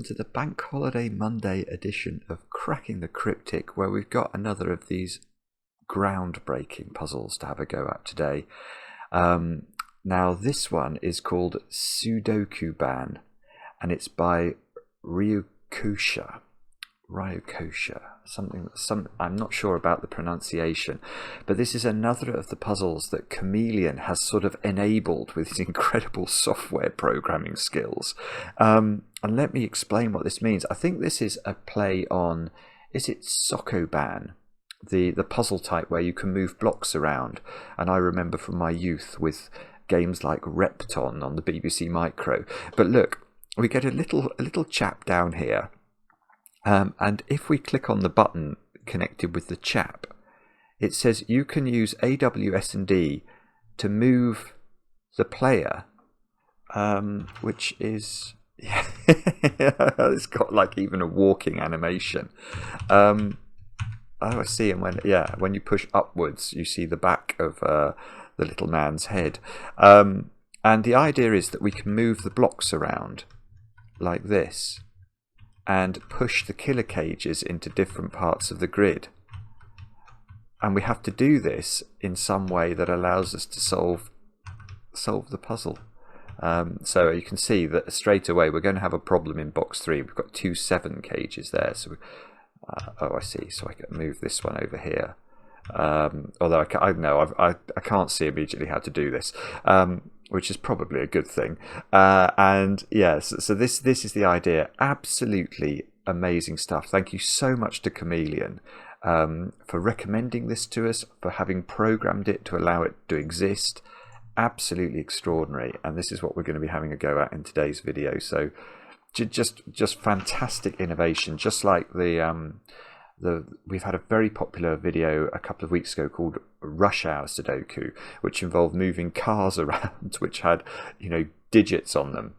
to the Bank Holiday Monday edition of Cracking the Cryptic, where we've got another of these groundbreaking puzzles to have a go at today. Now this one is called Sudokuban, and it's by ryokousha. I'm not sure about the pronunciation, but this is another of the puzzles that Chameleon has sort of enabled with his incredible software programming skills. And let me explain what this means. I think this is a play on, is it sokoban, the puzzle type where you can move blocks around? And I remember from my youth with games like Repton on the BBC Micro. But look, we get a little chap down here. And if we click on the button connected with the chap, it says you can use AWS&D to move the player, which is, yeah, it's got like even a walking animation. Oh, I see. And when you push upwards, you see the back of the little man's head. And the idea is that we can move the blocks around like this and push the killer cages into different parts of the grid. And we have to do this in some way that allows us to solve the puzzle. So you can see that straight away we're going to have a problem in box 3. We've got 2 7 cages there. So oh, I see. So I can move this one over here. Although I can't see immediately how to do this. Which is probably a good thing. And yes, so this is the idea. Absolutely amazing stuff. Thank you so much to Chameleon for recommending this to us, for having programmed it to allow it to exist. Absolutely extraordinary. And this is what we're going to be having a go at in today's video. So just fantastic innovation. Just like we've had a very popular video a couple of weeks ago called Rush Hour Sudoku, which involved moving cars around which had, digits on them,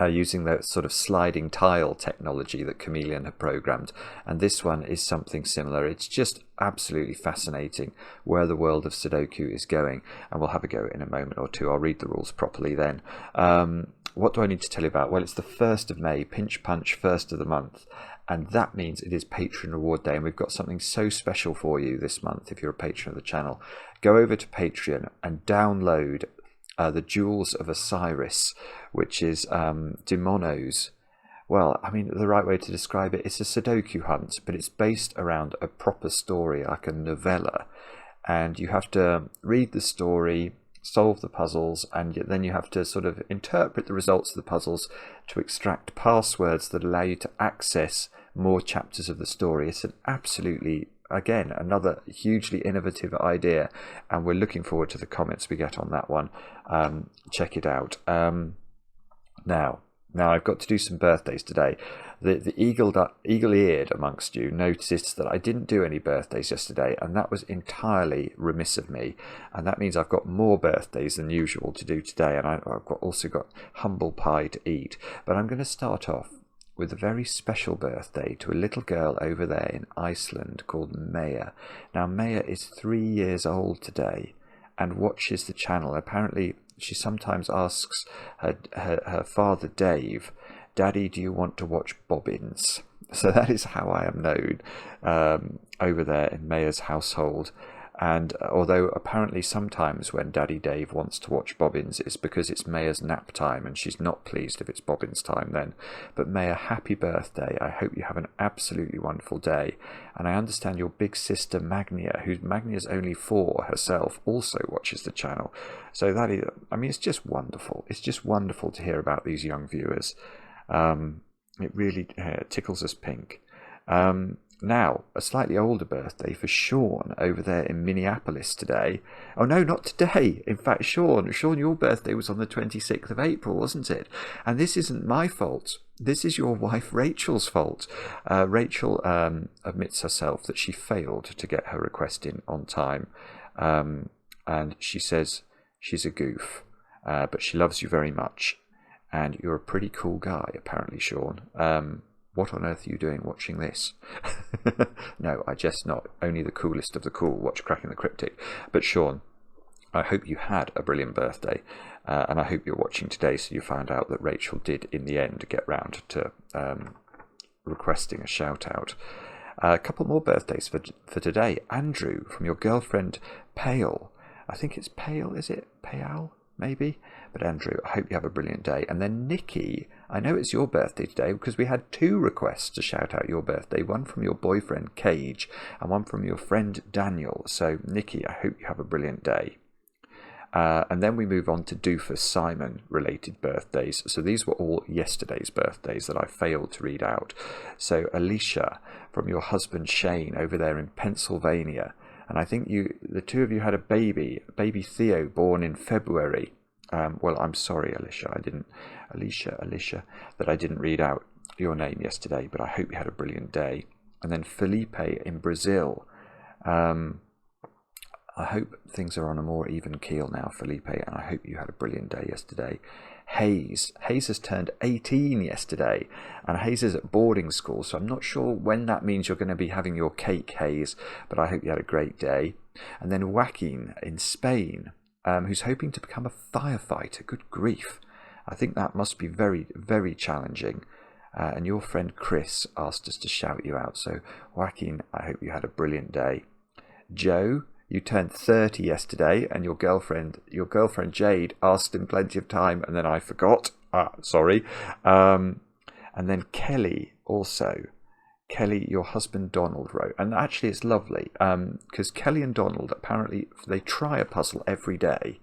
using the sort of sliding tile technology that Chameleon had programmed. And this one is something similar. It's just absolutely fascinating where the world of Sudoku is going, and we'll have a go in a moment or two. I'll read the rules properly then. What do I need to tell you about? Well, it's the 1st of May, pinch punch, 1st of the month. And that means it is Patreon Reward Day, and we've got something so special for you this month if you're a patron of the channel. Go over to Patreon and download the Jewels of Osiris, which is DiMono's. Well, I mean, the right way to describe it, it's a Sudoku hunt, but it's based around a proper story, like a novella. And you have to read the story, solve the puzzles, and then you have to sort of interpret the results of the puzzles to extract passwords that allow you to access more chapters of the story. It's an absolutely, again, another hugely innovative idea, and we're looking forward to the comments we get on that one. Check it out. Now I've got to do some birthdays today. The eagle-eared amongst you noticed that I didn't do any birthdays yesterday, and that was entirely remiss of me. And that means I've got more birthdays than usual to do today, and I've also got humble pie to eat. But I'm going to start off with a very special birthday to a little girl over there in Iceland called Maya. Now, Maya is 3 years old today and watches the channel. Apparently, she sometimes asks her father, Dave, "Daddy, do you want to watch Bobbins?" So that is how I am known over there in Maya's household. And although apparently sometimes when Daddy Dave wants to watch Bobbins, it's because it's Maya's nap time and she's not pleased if it's Bobbins time then. But Maya, happy birthday. I hope you have an absolutely wonderful day. And I understand your big sister Magnia, Magnia's only 4 herself, also watches the channel. So that is, I mean, it's just wonderful. It's just wonderful to hear about these young viewers. It really tickles us pink. Now, a slightly older birthday for Sean over there in Minneapolis today. Oh no, not today. In fact, Sean, your birthday was on the 26th of April, wasn't it? And this isn't my fault. This is your wife Rachel's fault. Rachel admits herself that she failed to get her request in on time. And she says she's a goof, but she loves you very much. And you're a pretty cool guy, apparently, Sean. What on earth are you doing watching this? No, I jest not. Only the coolest of the cool watch Cracking the Cryptic. But Sean, I hope you had a brilliant birthday, and I hope you're watching today so you found out that Rachel did in the end get round to requesting a shout out. A couple more birthdays for today. Andrew, from your girlfriend Pale. I think it's Pale, is it? Pale, maybe? But Andrew, I hope you have a brilliant day. And then Nikki, I know it's your birthday today because we had 2 requests to shout out your birthday. One from your boyfriend Cage and one from your friend Daniel. So Nikki, I hope you have a brilliant day. And then we move on to Doofus Simon related birthdays. So these were all yesterday's birthdays that I failed to read out. So Alicia, from your husband Shane over there in Pennsylvania. And I think the 2 of you had a baby Theo, born in February. Well, I'm sorry, Alicia, that I didn't read out your name yesterday, but I hope you had a brilliant day. And then Felipe in Brazil. I hope things are on a more even keel now, Felipe, and I hope you had a brilliant day yesterday. Hayes has turned 18 yesterday, and Hayes is at boarding school, so I'm not sure when that means you're going to be having your cake, Hayes, but I hope you had a great day. And then Joaquin in Spain, who's hoping to become a firefighter. Good grief. I think that must be very, very challenging. And your friend Chris asked us to shout you out, so Joaquin, I hope you had a brilliant day. Joe, you turned 30 yesterday, and your girlfriend Jade asked in plenty of time, and then I forgot. Sorry. And then Kelly also. Kelly, your husband Donald wrote, and actually it's lovely because Kelly and Donald apparently they try a puzzle every day,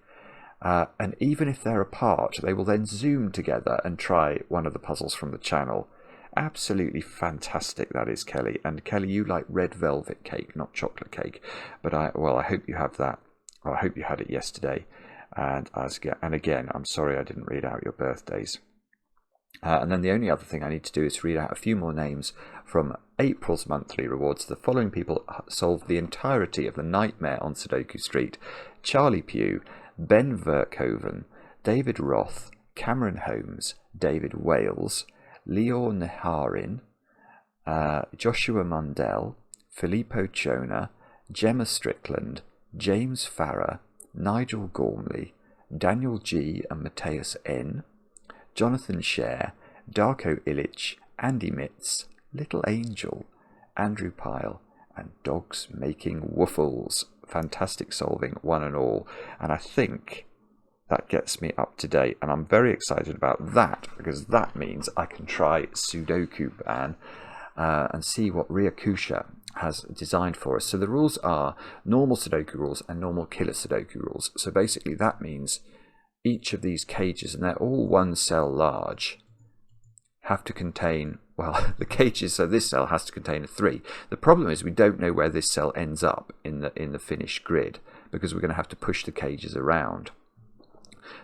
and even if they're apart, they will then Zoom together and try one of the puzzles from the channel. Absolutely fantastic, that is, Kelly. And Kelly, you like red velvet cake, not chocolate cake. But I hope you have that. I hope you had it yesterday. And again, I'm sorry I didn't read out your birthdays. And then the only other thing I need to do is read out a few more names from April's monthly rewards. The following people solved the entirety of the Nightmare on Sudoku Street: Charlie Pugh, Ben Verkhoven, David Roth, Cameron Holmes, David Wales, Leo Neharin, Joshua Mundell, Filippo Chona, Gemma Strickland, James Farrer, Nigel Gormley, Daniel G and Matthias N, Jonathan Scher, Darko Illich, Andy Mitz, Little Angel, Andrew Pyle, and Dogs Making Woofles. Fantastic solving, one and all. And I think that gets me up to date, and I'm very excited about that because that means I can try Sudokuban and see what Ryokousha has designed for us. So the rules are normal Sudoku rules and normal killer Sudoku rules. So basically that means each of these cages, and they're all 1 cell large, have to contain, well, the cages, so this cell has to contain a 3. The problem is we don't know where this cell ends up in the finished grid because we're going to have to push the cages around.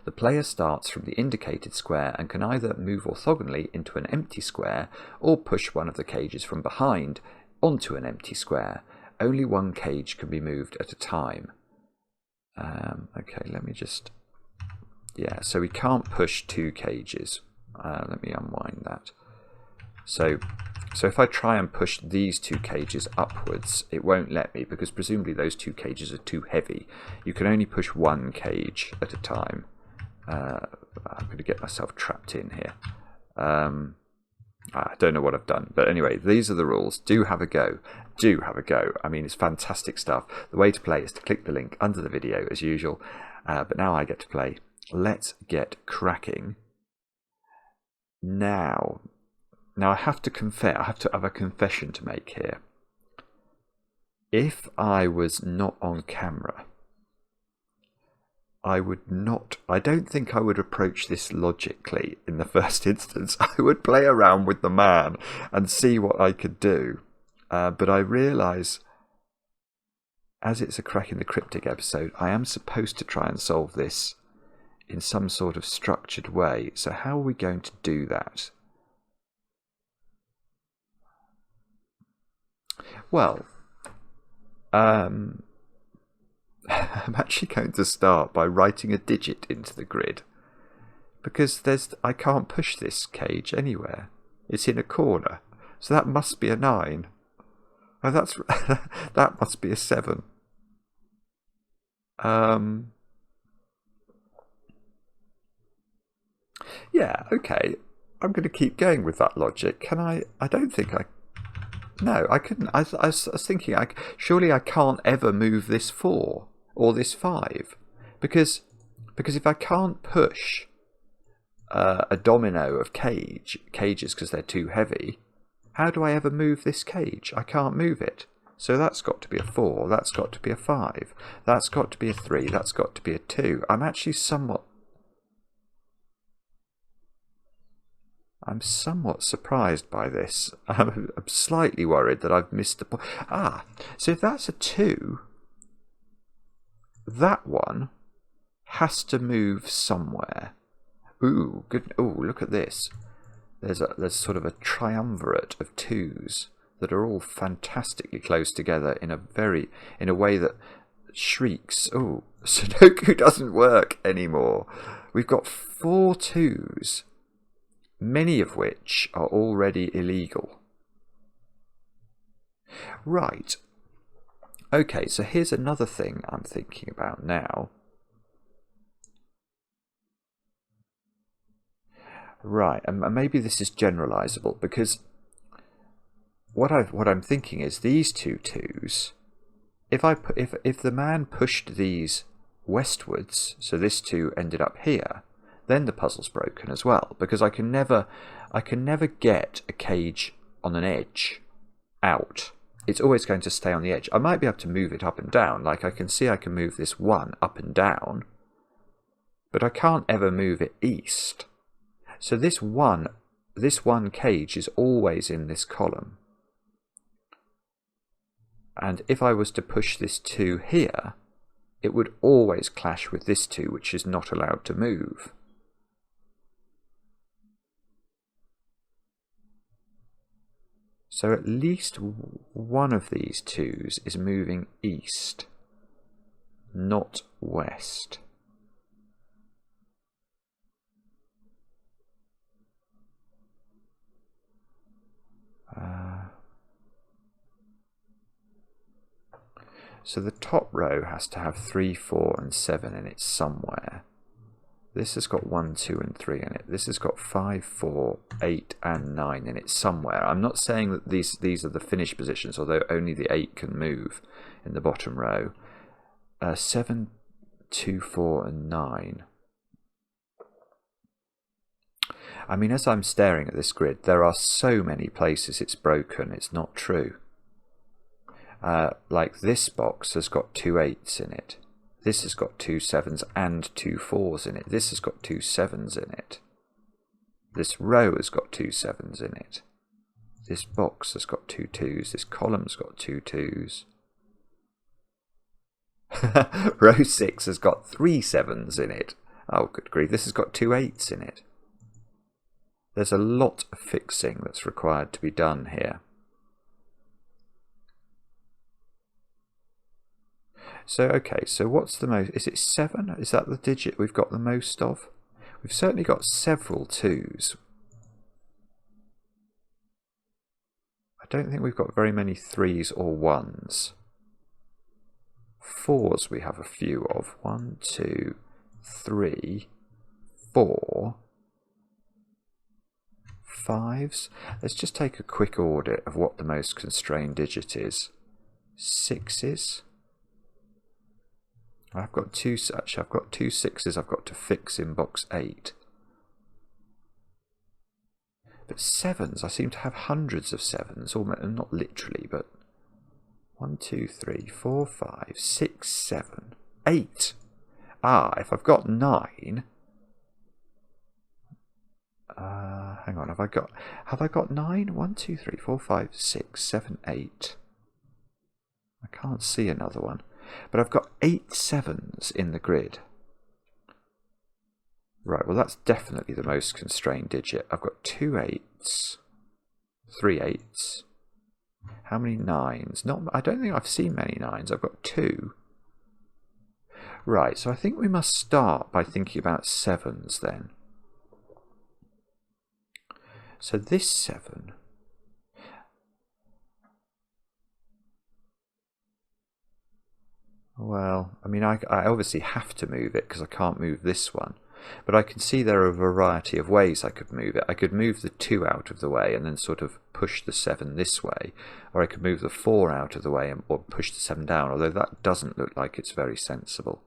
The player starts from the indicated square and can either move orthogonally into an empty square or push one of the cages from behind onto an empty square. Only 1 cage can be moved at a time. Okay, let me just... Yeah, so we can't push 2 cages. Let me unwind that. So if I try and push these 2 cages upwards, it won't let me because presumably those 2 cages are too heavy. You can only push 1 cage at a time. I'm going to get myself trapped in here. I don't know what I've done. But anyway, these are the rules. Do have a go. Do have a go. I mean, it's fantastic stuff. The way to play is to click the link under the video as usual. But now I get to play. Let's get cracking. Now I have to confess. I have to have a confession to make here. If I was not on camera, I don't think I would approach this logically in the first instance. I would play around with the man and see what I could do. But I realise, as it's a Cracking the Cryptic episode, I am supposed to try and solve this in some sort of structured way. So how are we going to do that? Well, I'm actually going to start by writing a digit into the grid because I can't push this cage anywhere. It's in a corner, so that must be a 9. Oh, that must be a 7. Yeah, okay. I'm going to keep going with that logic. Can I? I don't think I... No, I couldn't. I was thinking, surely I can't ever move this 4 or this 5. Because if I can't push a domino of cages because they're too heavy, how do I ever move this cage? I can't move it. So that's got to be a 4, that's got to be a 5, that's got to be a 3, that's got to be a 2. I'm actually somewhat surprised by this. I'm slightly worried that I've missed the point. Ah, so if that's a 2, that one has to move somewhere. Ooh, good. Ooh, look at this. There's sort of a triumvirate of 2s that are all fantastically close together in a way that shrieks. Ooh, Sudoku doesn't work anymore. We've got 4 2s, many of which are already illegal. Right. Okay, so here's another thing I'm thinking about now. Right, and maybe this is generalizable, because what I'm thinking is these 2 2s. If the man pushed these westwards, so this 2 ended up here, then the puzzle's broken as well, because I can never get a cage on an edge out. It's always going to stay on the edge. I might be able to move it up and down, like I can move this 1 up and down, but I can't ever move it east. So this one cage is always in this column. And if I was to push this 2 here, it would always clash with this 2, which is not allowed to move. So at least one of these 2s is moving east, not west. So the top row has to have 3, 4 and 7 in it somewhere. This has got 1, 2 and 3 in it. This has got 5, 4, 8 and 9 in it somewhere. I'm not saying that these are the finished positions, although only the 8 can move in the bottom row. 7, 2, 4 and 9. I mean, as I'm staring at this grid, there are so many places it's broken, it's not true. Like this box has got 2 8s in it. This has got 2 7s and 2 4s in it. This has got 2 7s in it. This row has got 2 7s in it. This box has got 2 2s. This column's got 2 2s. Row 6 has got 3 7s in it. Oh, good grief. This has got 2 8s in it. There's a lot of fixing that's required to be done here. So, okay, so what's the most? Is it 7? Is that the digit we've got the most of? We've certainly got several 2s. I don't think we've got very many 3s or 1s. 4s we have a few of. 1, 2, 3, 4. 5s. Let's just take a quick audit of what the most constrained digit is. 6s. I've got 2 such. I've got 2 6s I've got to fix in box 8. But 7s, I seem to have hundreds of 7s, almost, not literally, but 1, 2, 3, 4, 5, 6, 7, 8. Ah, if I've got 9. Hang on, have I got 9? 1, 2, 3, 4, 5, 6, 7, 8. I can't see another one. But I've got 8 7s in the grid. Right, well that's definitely the most constrained digit. I've got 2 8s, 3 8s. How many 9s? I don't think I've seen many 9s. I've got 2. Right, so I think we must start by thinking about 7s then. So this 7... Well, I mean, I obviously have to move it because I can't move this one. But I can see there are a variety of ways I could move it. I could move the 2 out of the way and then sort of push the 7 this way, or I could move the 4 out of the way or push the 7 down, although that doesn't look like it's very sensible.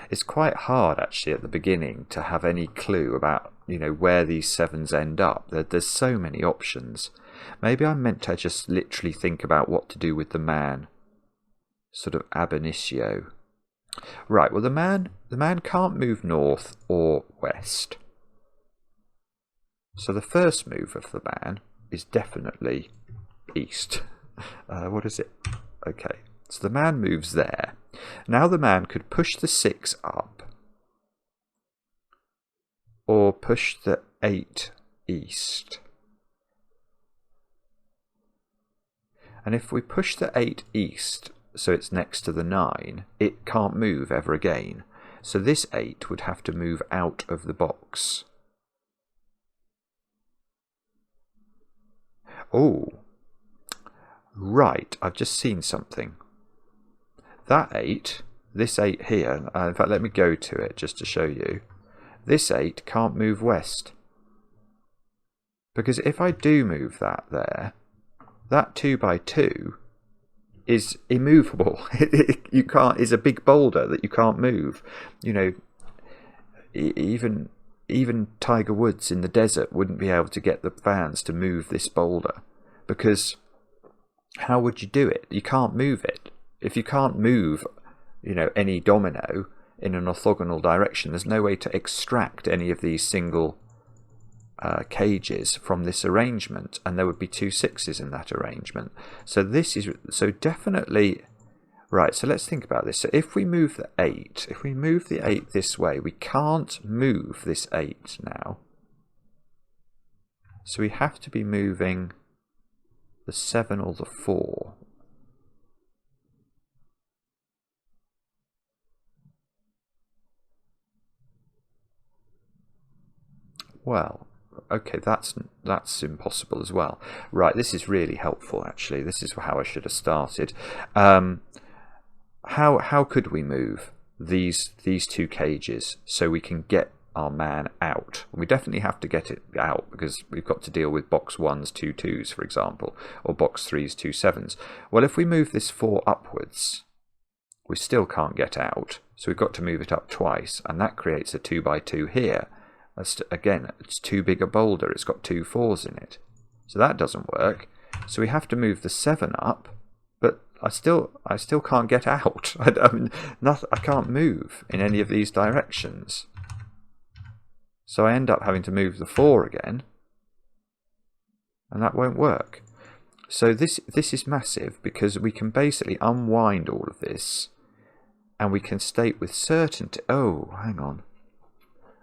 It's quite hard actually at the beginning to have any clue about, you know, where these 7s end up. There's so many options. Maybe I'm meant to just literally think about what to do with the man, sort of ab initio. Right, well the man can't move north or west. So the first move of the man is definitely east. What is it? Okay, so the man moves there. Now the man could push the 6 up or push the 8 east. And if we push the 8 east, so it's next to the 9, it can't move ever again. So this 8 would have to move out of the box. Oh, right, I've just seen something. That 8, this 8 here, in fact let me go to it just to show you. This 8 can't move west. Because if I do move that there, that 2x2 is immovable. You can't. It's a big boulder that you can't move. You know, even Tiger Woods in the desert wouldn't be able to get the fans to move this boulder, because how would you do it? You can't move it. If you can't move, you know, any domino in an orthogonal direction, there's no way to extract any of these single cages from this arrangement, and there would be 2 6s in that arrangement. So this is definitely right. So let's think about this. So if we move the 8, if we move the 8 this way, we can't move this 8 now. So we have to be moving the 7 or the 4. Well, okay, that's impossible as well. Right, this is really helpful actually. This is how I should have started. How could we move these 2 cages so we can get our man out? We definitely have to get it out because we've got to deal with box 1s, 2 2s, for example, or box 3s, 2 7s. Well, if we move this 4 upwards, we still can't get out, so we've got to move it up twice, and that creates a 2x2 here. Again, it's too big a boulder, it's got 2 4s in it, so that doesn't work. So we have to move the 7 up, but I still can't get out. I can't move in any of these directions, so I end up having to move the 4 again, and that won't work. So this is massive, because we can basically unwind all of this, and we can state with certainty. Oh, hang on.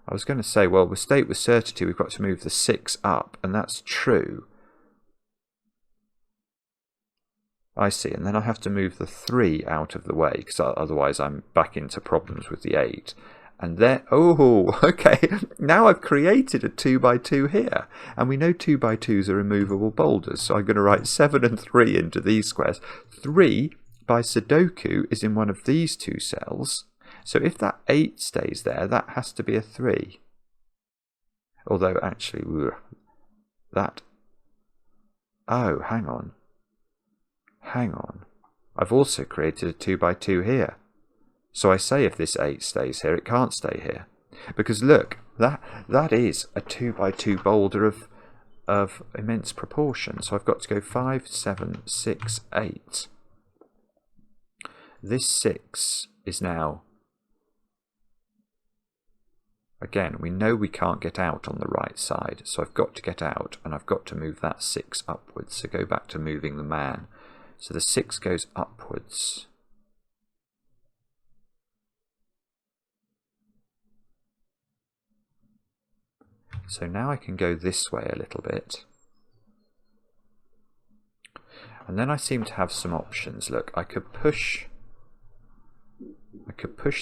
I was going to say, well, we state with certainty we've got to move the 6 up, and that's true. I see, and then I have to move the 3 out of the way, because otherwise I'm back into problems with the 8. And then, oh, okay, now I've created a 2x2 here, and we know 2x2s are immovable boulders, so I'm going to write 7 and 3 into these squares. 3 by Sudoku is in one of these 2 cells. So if that 8 stays there, that has to be a 3. Although actually, that... Oh, hang on. Hang on. I've also created a 2x2 here. So I say if this 8 stays here, it can't stay here. Because look, that is a 2x2 boulder of immense proportion. So I've got to go 5, 7, 6, 8. This 6 is now... Again, we know we can't get out on the right side, so I've got to get out, and I've got to move that 6 upwards. So go back to moving the man. So the 6 goes upwards. So now I can go this way a little bit. And then I seem to have some options. Look, I could push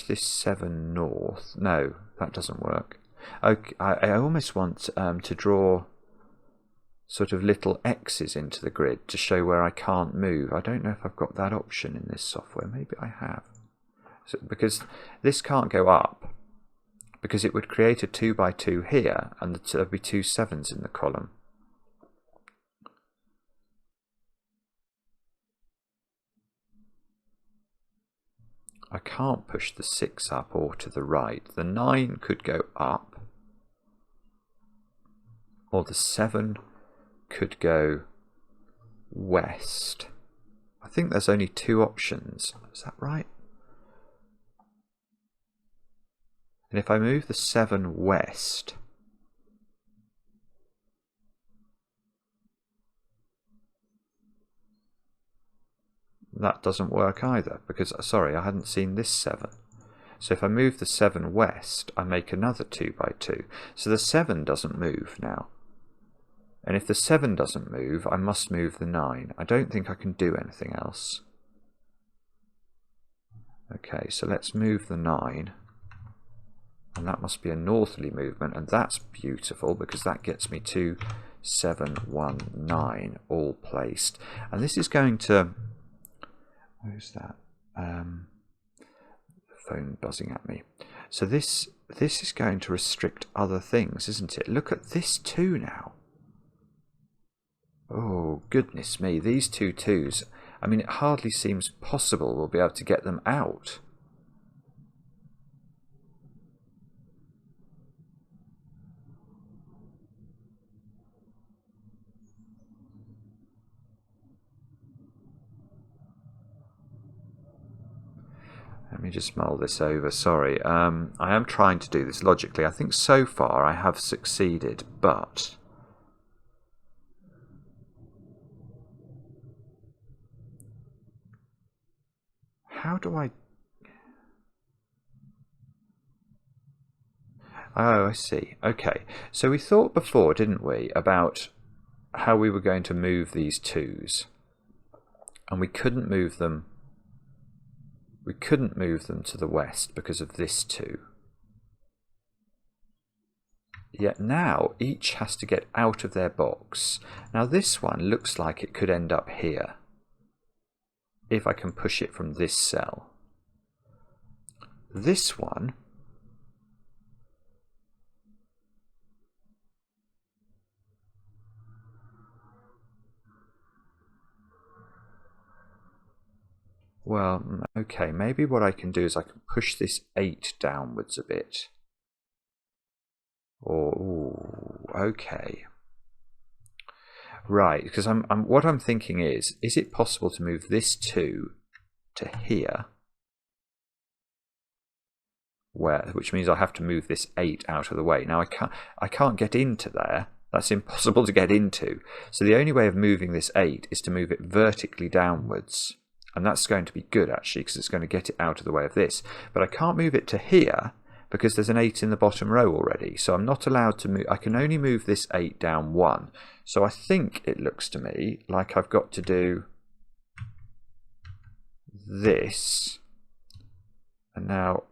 this 7 north. No, that doesn't work. Okay, I almost want to draw sort of little X's into the grid to show where I can't move. I don't know if I've got that option in this software. Maybe I have. So, because this can't go up, because it would create a 2 by 2 here, and there would be 2 7s in the column. I can't push the 6 up or to the right. The 9 could go up, or the 7 could go west. I think there's only 2 options. Is that right? And if I move the 7 west, that doesn't work either, because, sorry, I hadn't seen this 7. So if I move the 7 west, I make another 2 by 2. So the 7 doesn't move now. And if the 7 doesn't move, I must move the 9. I don't think I can do anything else. Okay, so let's move the 9. And that must be a northerly movement, and that's beautiful because that gets me 2, 7, 1, 9 all placed. And this is going to... Where's that? Phone buzzing at me. So this is going to restrict other things, isn't it? Look at this 2 now. Oh, goodness me, these 2 2s. I mean, it hardly seems possible we'll be able to get them out. Let me just mull this over, sorry. I am trying to do this logically. I think so far I have succeeded, but... How do I... Oh, I see. Okay. So we thought before, didn't we, about how we were going to move these 2s. And we couldn't move them... We couldn't move them to the west because of this 2. Yet now each has to get out of their box. Now this one looks like it could end up here, if I can push it from this cell. This one well, okay, maybe what I can do is I can push this 8 downwards a bit. Or, ooh, okay. Right, because what I'm thinking is it possible to move this 2 to here? Which means I have to move this 8 out of the way. Now I can't get into there. That's impossible to get into. So the only way of moving this 8 is to move it vertically downwards. And that's going to be good, actually, because it's going to get it out of the way of this. But I can't move it to here because there's an 8 in the bottom row already. So I'm not allowed to move. I can only move this 8 down 1. So I think it looks to me like I've got to do this. And now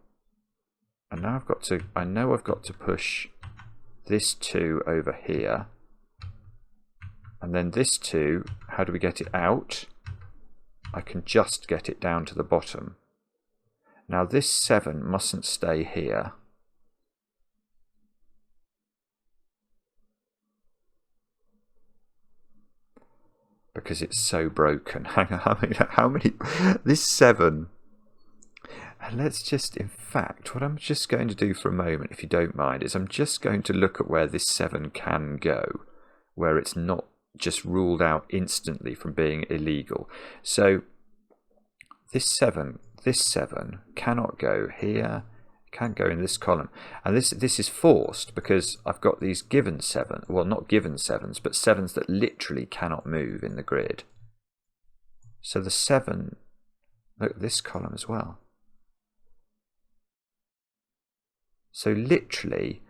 I've got to... I know I've got to push this 2 over here. And then this 2, how do we get it out? I can just get it down to the bottom. Now this 7 mustn't stay here. Because it's so broken. Hang on, how many? This 7. Let's just, in fact, what I'm just going to do for a moment, if you don't mind, is I'm just going to look at where this 7 can go, where it's not just ruled out instantly from being illegal. So this 7 cannot go here, can't go in this column, and this is forced because I've got these given 7, well, not given 7s, but 7s that literally cannot move in the grid. So the 7, look at this column as well. So literally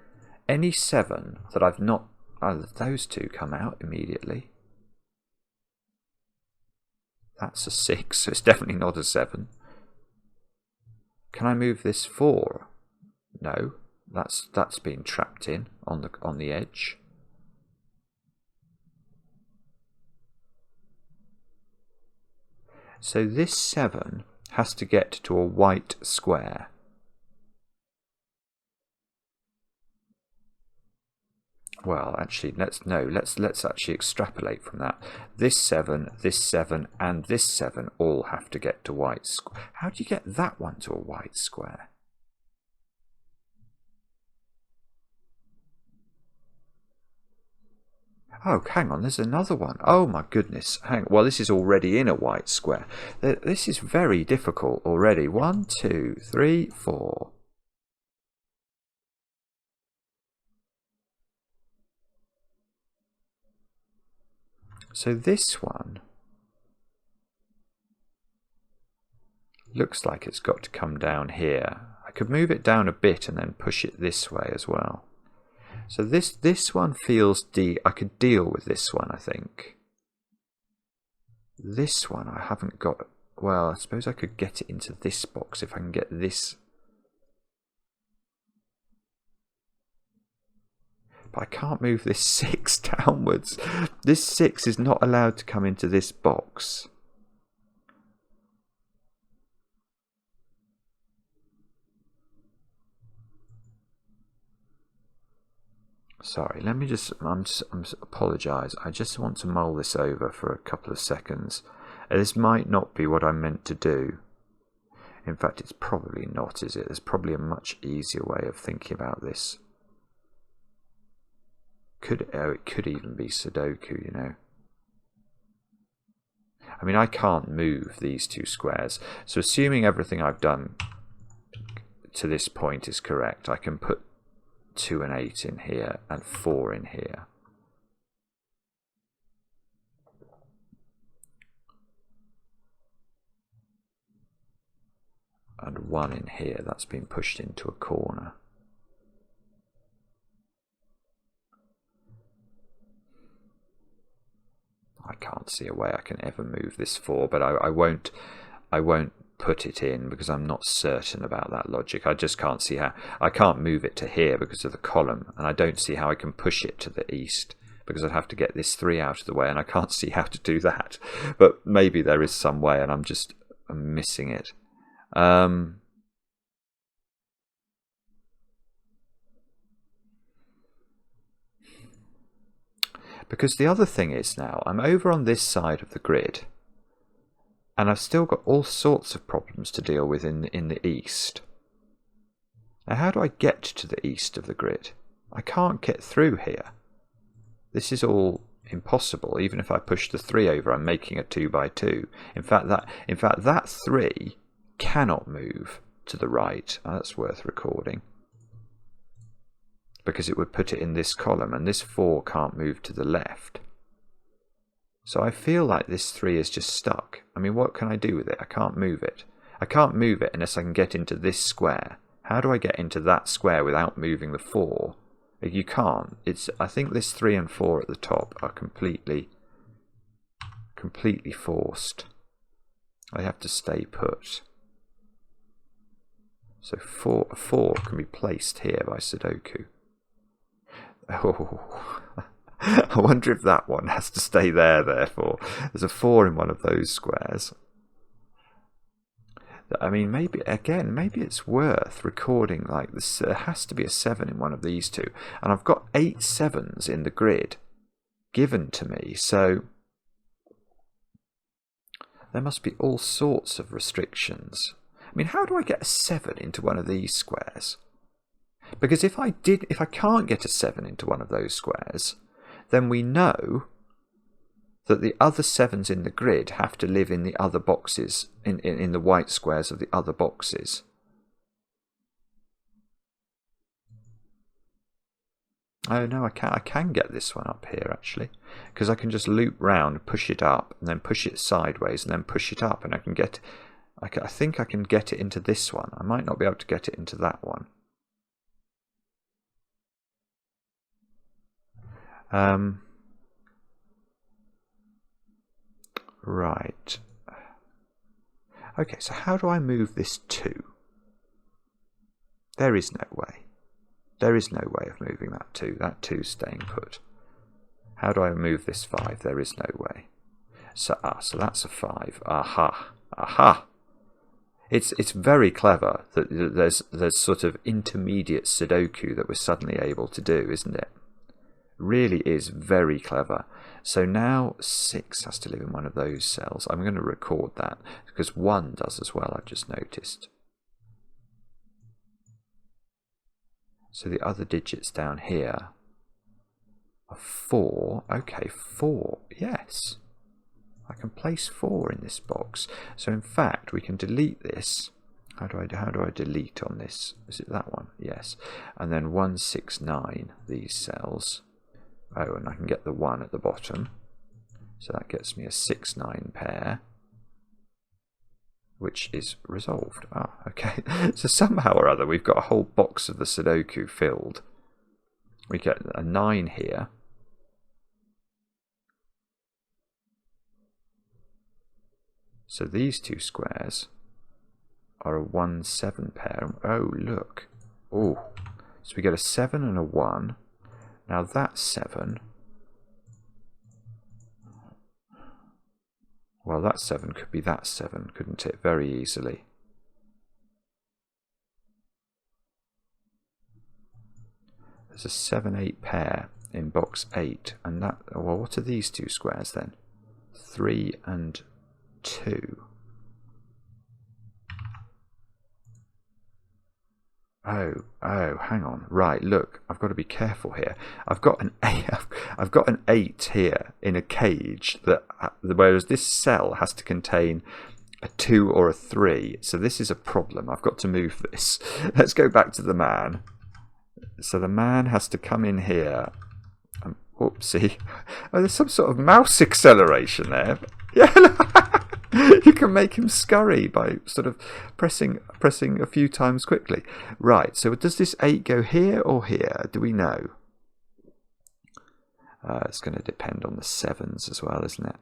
any 7 that I've not... Oh, those 2 come out immediately. That's a 6, so it's definitely not a 7. Can I move this 4? No, that's been trapped in on the edge. So this 7 has to get to a white square. Well, actually, let's actually extrapolate from that. This 7, and this 7 all have to get to white square. How do you get that one to a white square? Oh, hang on, there's another one. Oh my goodness. Well, this is already in a white square. This is very difficult already. 1, 2, 3, 4. So this one looks like it's got to come down here. I could move it down a bit and then push it this way as well. So this one feels I could deal with this one, I think. This one I haven't got. Well, I suppose I could get it into this box if I can get this. But I can't move this 6 downwards. This 6 is not allowed to come into this box. Sorry, let me just, I'm apologise. I just want to mull this over for a couple of seconds. This might not be what I meant to do. In fact, it's probably not, is it? There's probably a much easier way of thinking about this. It could even be Sudoku, you know. I mean, I can't move these 2 squares. So assuming everything I've done to this point is correct, I can put 2 and 8 in here and 4 in here. And 1 in here. That's been pushed into a corner. I can't see a way I can ever move this 4, but I won't put it in because I'm not certain about that logic. I just can't see how. I can't move it to here because of the column, and I don't see how I can push it to the east because I'd have to get this 3 out of the way, and I can't see how to do that. But maybe there is some way, and I'm missing it. Because the other thing is now, I'm over on this side of the grid, and I've still got all sorts of problems to deal with in the east. Now, how do I get to the east of the grid? I can't get through here. This is all impossible. Even if I push the 3 over, I'm making a 2 by 2. In fact, that 3 cannot move to the right. Oh, that's worth recording, because it would put it in this column, and this 4 can't move to the left. So I feel like this 3 is just stuck. I mean, what can I do with it? I can't move it. I can't move it unless I can get into this square. How do I get into that square without moving the 4? You can't. I think this 3 and 4 at the top are completely forced. They have to stay put. So 4 can be placed here by Sudoku. Oh, I wonder if that one has to stay there, therefore. There's a 4 in one of those squares. I mean, maybe it's worth recording like this. There has to be a 7 in one of these 2. And I've got 8 7s in the grid given to me, so there must be all sorts of restrictions. I mean, how do I get a 7 into one of these squares? Because if I can't get a 7 into one of those squares, then we know that the other 7s in the grid have to live in the other boxes, in the white squares of the other boxes. Oh no, I can get this one up here actually, because I can just loop round, push it up, and then push it sideways, and then push it up, and I think I can get it into this one. I might not be able to get it into that one. Right. Okay, so how do I move this 2? There is no way. There is no way of moving that 2. That 2's staying put. How do I move this 5? There is no way. So that's a 5. Aha. Aha! It's very clever that there's sort of intermediate Sudoku that we're suddenly able to do, isn't it? Really is very clever. So now 6 has to live in one of those cells. I'm going to record that because 1 does as well, I've just noticed. So the other digits down here are 4. Okay, 4, yes. I can place 4 in this box. So in fact, we can delete this. How do I delete on this? Is it that one? Yes. And then 1, 6, 9, these cells. Oh, and I can get the 1 at the bottom. So that gets me a 6, 9 pair, which is resolved. Ah, okay. So somehow or other, we've got a whole box of the Sudoku filled. We get a 9 here. So these 2 squares are a 1, 7 pair. Oh, look. Oh, so we get a 7 and a 1. Now that 7, well, that 7 could be that 7, couldn't it? Very easily. There's a 7, 8 pair in box 8, and that, well, what are these 2 squares then? 3 and 2. Oh, hang on. Right, look, I've got to be careful here. I've got an 8 here in a cage that, whereas this cell has to contain a 2 or a 3. So this is a problem. I've got to move this. Let's go back to the man. So the man has to come in here. Whoopsie. Oh, there's some sort of mouse acceleration there. Yeah. You can make him scurry by sort of pressing a few times quickly. Right, so does this 8 go here or here? Do we know? It's going to depend on the 7s as well, isn't it?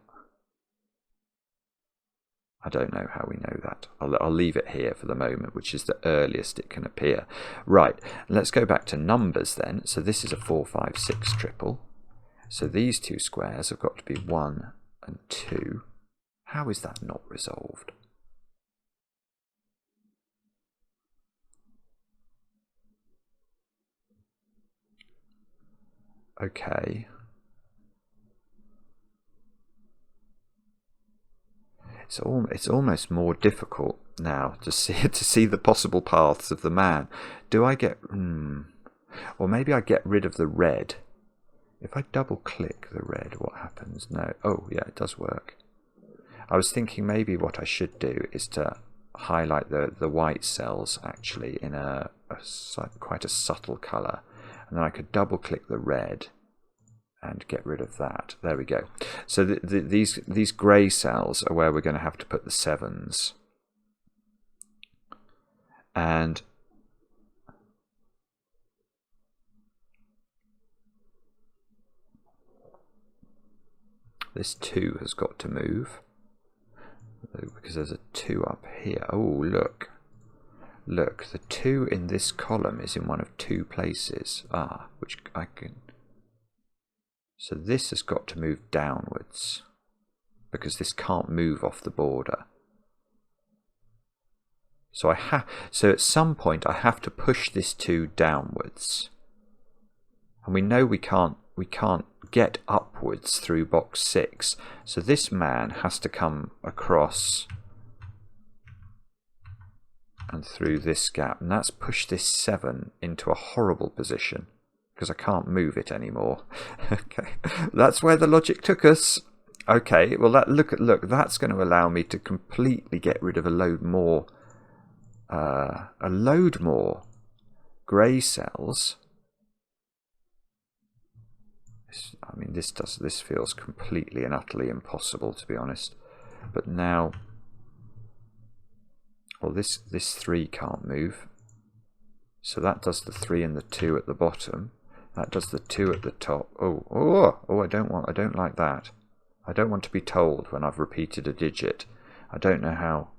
I don't know how we know that. I'll leave it here for the moment, which is the earliest it can appear. Right, let's go back to numbers then. So this is a 4, 5, 6 triple. So these 2 squares have got to be 1 and 2. How is that not resolved? Okay. It's almost more difficult now to see the possible paths of the man. Do I get... Or maybe I get rid of the red. If I double click the red, what happens? No. Oh, yeah, it does work. I was thinking maybe what I should do is to highlight the white cells actually in quite a subtle colour, and then I could double click the red and get rid of that. There we go. So these grey cells are where we're going to have to put the 7s, and this 2 has got to move, because there's a 2 up here. Oh, look. Look, the 2 in this column is in one of 2 places. Which I can... So this has got to move downwards, because this can't move off the border. So at some point I have to push this 2 downwards. And we know we can't get upwards through box 6. So this man has to come across and through this gap, and that's pushed this 7 into a horrible position because I can't move it anymore. Okay, that's where the logic took us. Okay, well look, that's going to allow me to completely get rid of a load more grey cells. I mean, this feels completely and utterly impossible, to be honest. But now, well, this 3 can't move, so that does the 3 and the 2 at the bottom. That does the 2 at the top. Oh! I don't like that. I don't want to be told when I've repeated a digit. I don't know how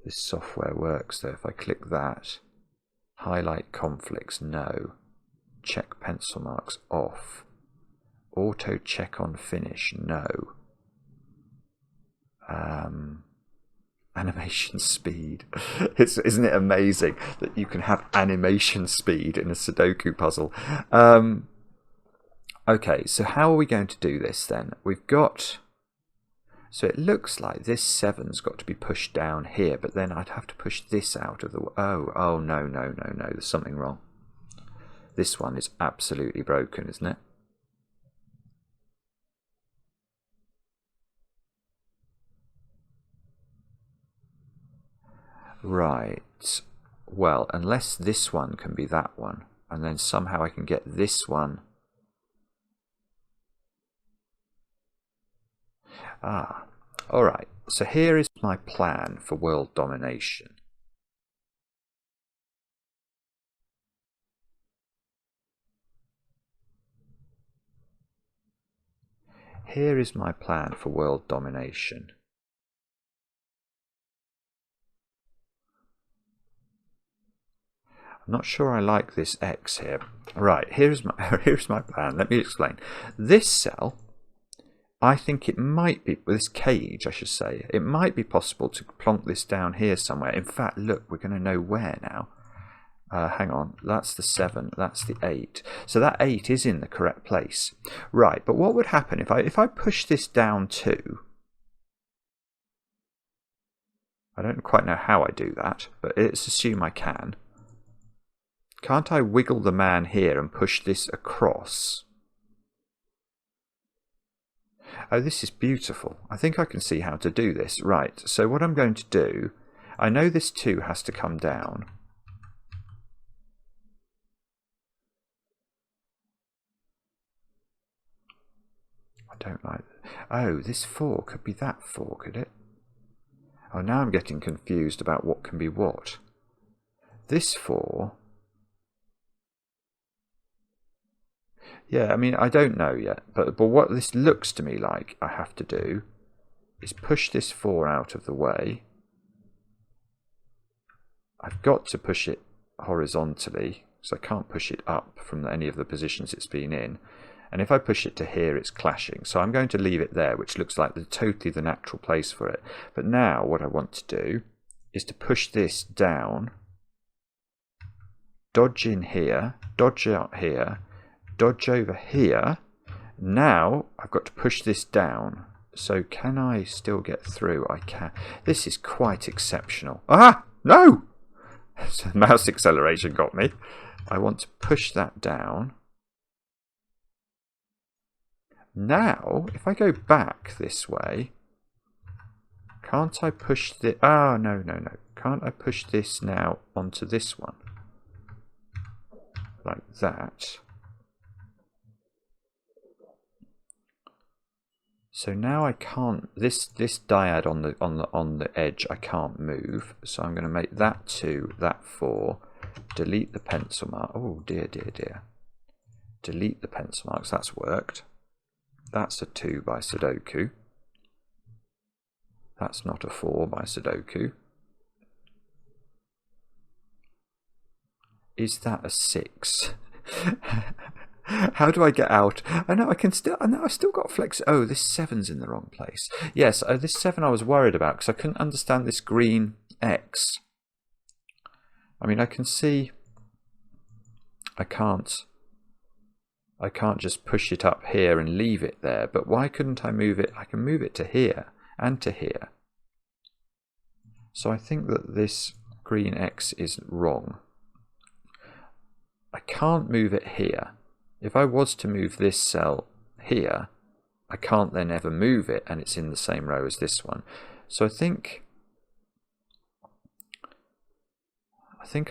this software works though. If I click that, highlight conflicts, no. Check pencil marks, off. Auto check on finish, no. Animation speed. Isn't it amazing that you can have animation speed in a Sudoku puzzle? Okay, so how are we going to do this then? We've got... So it looks like this 7's got to be pushed down here, but then I'd have to push this out of the... Oh, no, there's something wrong. This one is absolutely broken, isn't it? Right. Well, unless this one can be that one, and then somehow I can get this one... Ah, alright, so here is my plan for world domination. Here is my plan for world domination. I'm not sure I like this X here. Right, here's my plan. Let me explain. This cell... I think it might be, this cage I should say, it might be possible to plonk this down here somewhere. In fact, look, we're going to know where now. Hang on, that's the 7, that's the 8. So that 8 is in the correct place. Right, but what would happen if I push this down too? I don't quite know how I do that, but let's assume I can. Can't I wiggle the man here and push this across? Oh, this is beautiful. I think I can see how to do this. Right, so what I'm going to do, I know this 2 has to come down. I don't like that. Oh, this 4 could be that 4, could it? Oh, now I'm getting confused about what can be what. This 4... Yeah, I mean, I don't know yet, but what this looks to me like I have to do is push this 4 out of the way. I've got to push it horizontally, so I can't push it up from any of the positions it's been in. And if I push it to here, it's clashing. So I'm going to leave it there, which looks like totally the natural place for it. But now what I want to do is to push this down, dodge in here, dodge out here, dodge over here. Now I've got to push this down. So can I still get through? I can. This is quite exceptional. Ah! No! So mouse acceleration got me. I want to push that down. Now, if I go back this way, can't I push the... Oh, no. Can't I push this now onto this one? Like that. So now I can't, this dyad on the edge I can't move, so I'm going to make that 2, that 4, delete the pencil mark. Oh dear. Delete the pencil marks, that's worked. That's a 2 by Sudoku. That's not a 4 by Sudoku. Is that a 6? How do I get out? I know I've still got flex. Oh, this 7's in the wrong place. Yes, this 7 I was worried about because I couldn't understand this green X. I mean, I can see I can't just push it up here and leave it there, but why couldn't I move it? I can move it to here and to here. So I think that this green X is wrong. I can't move it here. If I was to move this cell here, I can't then ever move it, and it's in the same row as this one. So I think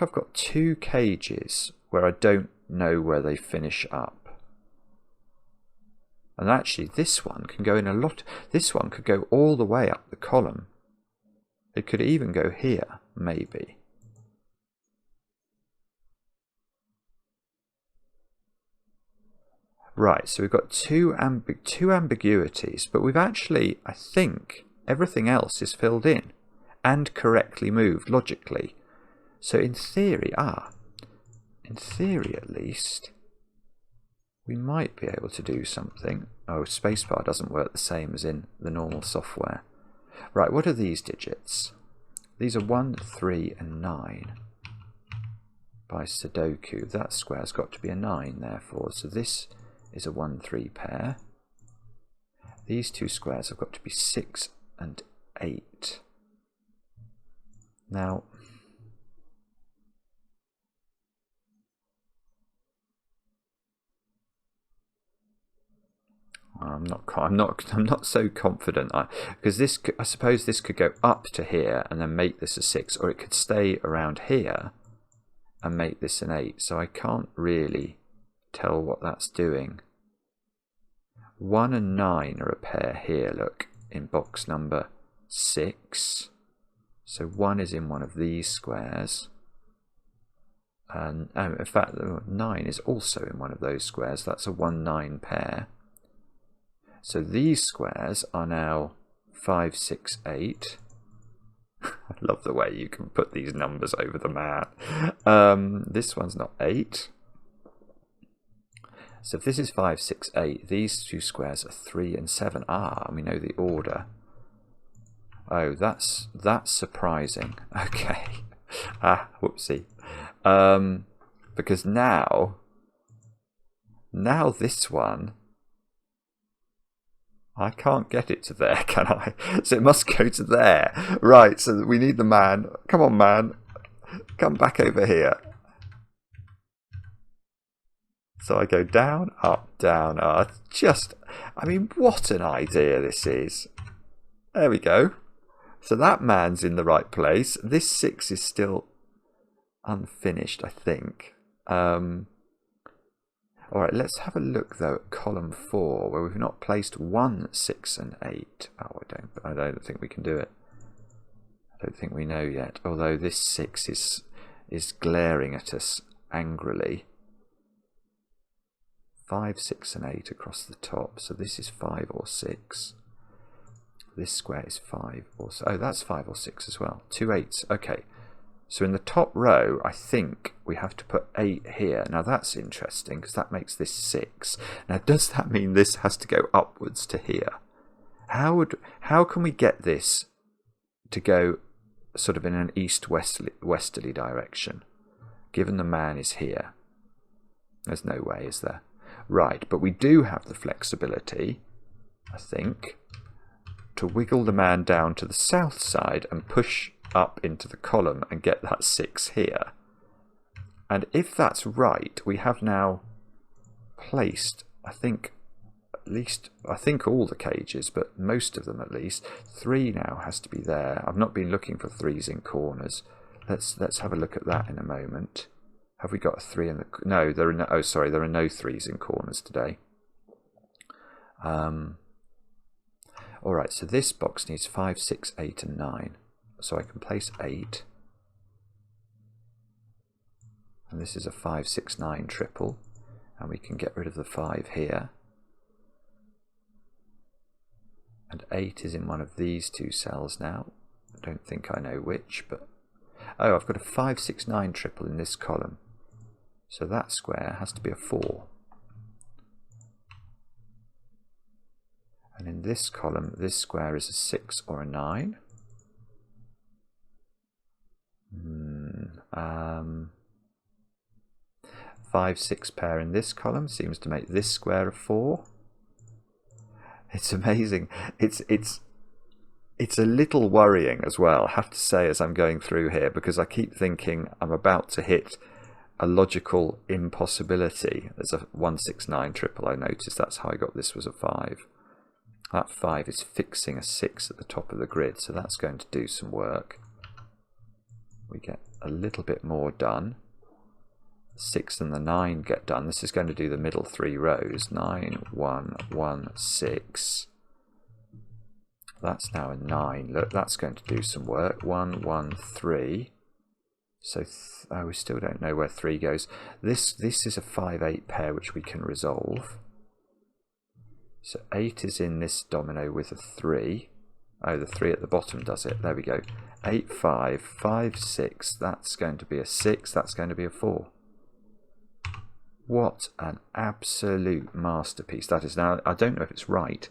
I've got 2 cages where I don't know where they finish up. And actually this one can go in a lot. This one could go all the way up the column. It could even go here, maybe. Right, so we've got two ambiguities, but we've actually, I think, everything else is filled in and correctly moved logically. So in theory, at least, we might be able to do something. Oh, spacebar doesn't work the same as in the normal software. Right, what are these digits? these are 1, 3 and 9 by Sudoku. That square's got to be a 9 therefore. So this is a 1, 3 pair. These two squares have got to be 6 and 8. Now, I'm not so confident because this, I suppose this could go up to here and then make this a 6, or it could stay around here and make this an 8. So I can't really tell what that's doing. 1 and 9 are a pair here. Look, in box number 6. So 1 is in one of these squares. And in fact, 9 is also in one of those squares. That's a 1, 9 pair. So these squares are now 5, 6, 8. I love the way you can put these numbers over the mat. This one's not 8. So if this is 5, 6, 8, these two squares are 3 and 7. Ah, we know the order. Oh, that's surprising. Okay. Whoopsie. Because now this one, I can't get it to there, can I? So it must go to there. Right, so we need the man. Come on, man. Come back over here. So I go down, up, down. I mean, what an idea this is. There we go. So that man's in the right place. This 6 is still unfinished, I think. Alright, let's have a look though at column 4, where we've not placed 1, 6 and 8. Oh, I don't think we can do it. I don't think we know yet. Although this 6 is glaring at us angrily. 5, 6 and 8 across the top. So this is 5 or 6. This square is 5 or 6. Oh, that's 5 or 6 as well. 2 8s. Okay. So in the top row, I think we have to put 8 here. Now that's interesting because that makes this 6. Now does that mean this has to go upwards to here? How can we get this to go sort of in an east-westerly direction, given the man is here? There's no way, is there? Right, but we do have the flexibility, I think, to wiggle the man down to the south side and push up into the column and get that 6 here. And if that's right, we have now placed, I think all the cages, but most of them at least. 3 now has to be there. I've not been looking for 3s in corners. Let's have a look at that in a moment. Have we got a 3 in the... No, there are no... Oh, sorry, there are no 3s in corners today. Alright, so this box needs 5, 6, 8 and 9. So I can place 8. And this is a 5, 6, 9 triple. And we can get rid of the 5 here. And 8 is in one of these two cells now. I don't think I know which, but... Oh, I've got a 5, 6, 9 triple in this column. So that square has to be a 4. And in this column, this square is a 6 or a 9. 5, 6 pair in this column seems to make this square a 4. It's amazing. It's a little worrying as well, I have to say, as I'm going through here, because I keep thinking I'm about to hit a logical impossibility. There's a 1, 6, 9 triple. I noticed that's how I got this was a 5. That 5 is fixing a 6 at the top of the grid, so that's going to do some work. We get a little bit more done. 6 and the 9 get done. This is going to do the middle 3 rows. 9, 1, 1, 6. That's now a 9. Look, that's going to do some work. 1, 1, 3. So we still don't know where 3 goes. This is a 5, 8 pair which we can resolve. So 8 is in this domino with a 3. Oh, the 3 at the bottom does it. There we go. 8, 5, 5, 6. That's going to be a 6. That's going to be a 4. What an absolute masterpiece that is. Now, I don't know if it's right.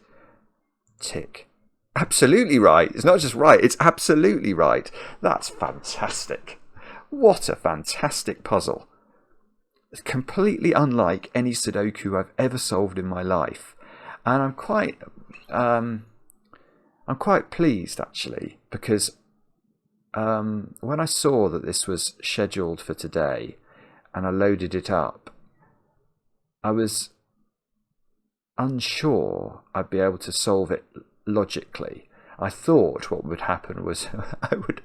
Tick, absolutely right. It's not just right, it's absolutely right. That's fantastic. What a fantastic puzzle. It's completely unlike any Sudoku I've ever solved in my life. And I'm quite pleased actually, because when I saw that this was scheduled for today and I loaded it up, I was unsure I'd be able to solve it logically. I thought what would happen was I would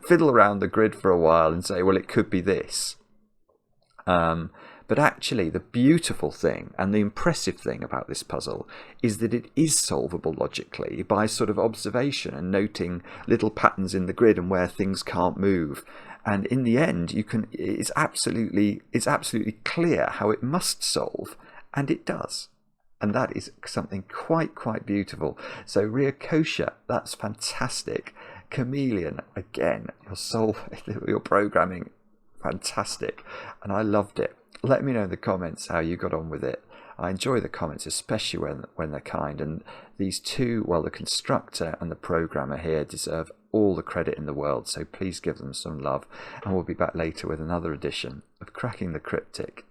fiddle around the grid for a while and say, well, it could be this. But actually, the beautiful thing and the impressive thing about this puzzle is that it is solvable logically by sort of observation and noting little patterns in the grid and where things can't move. And in the end, it's absolutely clear how it must solve, and it does. And that is something quite beautiful. So ryokousha, that's fantastic. Chameleon, again, your programming, fantastic. And I loved it. Let me know in the comments how you got on with it. I enjoy the comments, especially when they're kind. And these two, well, the constructor and the programmer here deserve all the credit in the world. So please give them some love. And we'll be back later with another edition of Cracking the Cryptic.